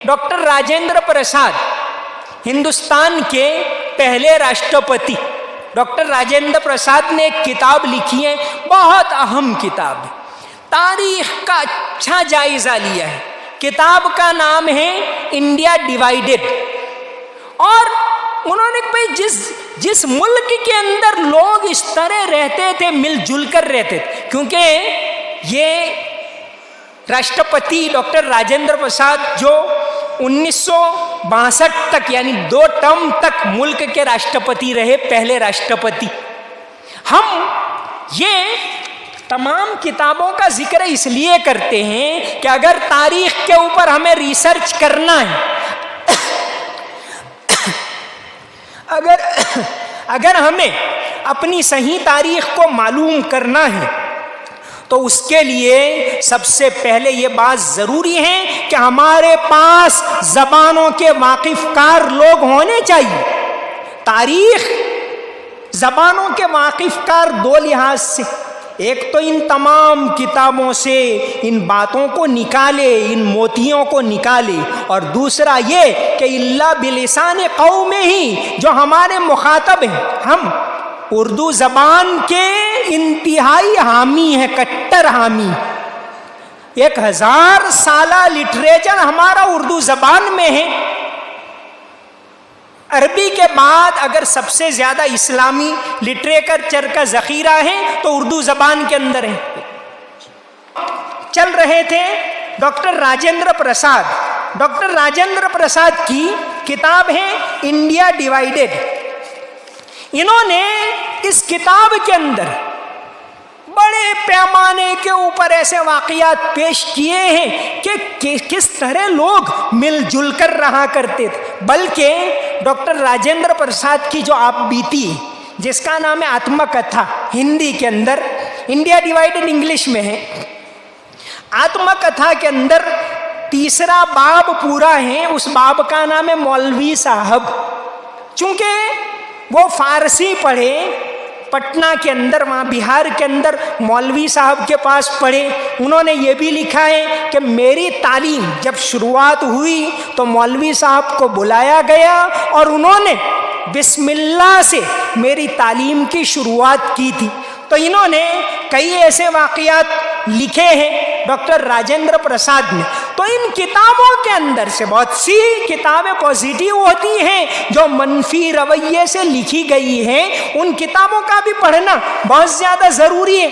Doctor Rajendra Prasad Hindustan के पहले राष्ट्रपति। डॉक्टर राजेंद्र प्रसाद ने एक किताब लिखी है, बहुत अहम किताब है, तारीख का अच्छा जायजा लिया है। किताब का नाम है इंडिया डिवाइडेड। और उन्होंने भाई जिस मुल्क के अंदर लोग इस तरह रहते थे, मिलजुल कर रहते थे, क्योंकि ये राष्ट्रपति डॉक्टर राजेंद्र प्रसाद जो 1962 तक यानी 2 टर्म तक मुल्क के राष्ट्रपति रहे, पहले राष्ट्रपति। हम ये तमाम किताबों का जिक्र इसलिए करते हैं कि अगर तारीख के ऊपर हमें रिसर्च करना है, अगर हमें अपनी सही तारीख को मालूम करना है तो उसके लिए सबसे पहले ये बात ज़रूरी है कि हमारे पास ज़बानों के वाकिफ़कार लोग होने चाहिए। तारीख ज़बानों के वाकिफ़कार 2 लिहाज से, एक तो इन तमाम किताबों से इन बातों को निकाले, इन मोतियों को निकाले, और दूसरा ये कि इल्ला बिलिसान कौम ही जो हमारे मुखातब हैं, हम उर्दू ज़बान के इंतहाई हामी हैं, कट्टर हामी। 1000 साला लिटरेचर हमारा उर्दू ज़बान में है। अरबी के बाद अगर सबसे ज़्यादा इस्लामी लिटरेचर का ज़ख़ीरा है तो उर्दू ज़बान के अंदर है। चल रहे थे डॉक्टर राजेंद्र प्रसाद। डॉक्टर राजेंद्र प्रसाद की किताब है इंडिया डिवाइडेड। इन्होंने इस किताब के अंदर बड़े पैमाने के ऊपर ऐसे वाक़यात पेश किए हैं कि किस तरह लोग मिलजुल कर रहा करते थे। बल्कि डॉक्टर राजेंद्र प्रसाद की जो आप बीती, जिसका नाम है आत्मकथा, हिंदी के अंदर, इंडिया डिवाइडेड इंग्लिश में है। आत्मकथा के अंदर 3रा बाब पूरा है, उस बाब का नाम है मौलवी साहब। चूँकि वो फारसी पढ़े, पटना के अंदर, वहाँ बिहार के अंदर मौलवी साहब के पास पढ़े। उन्होंने ये भी लिखा है कि मेरी तालीम जब शुरुआत हुई तो मौलवी साहब को बुलाया गया और उन्होंने बिस्मिल्लाह से मेरी तालीम की शुरुआत की थी। तो इन्होंने कई ऐसे वाक़यात लिखे हैं डॉक्टर राजेंद्र प्रसाद ने। तो इन किताबों के अंदर से बहुत सी किताबें पॉजिटिव होती हैं जो मनफी रवैये से लिखी गई हैं। उन किताबों का भी पढ़ना बहुत ज़्यादा ज़रूरी है।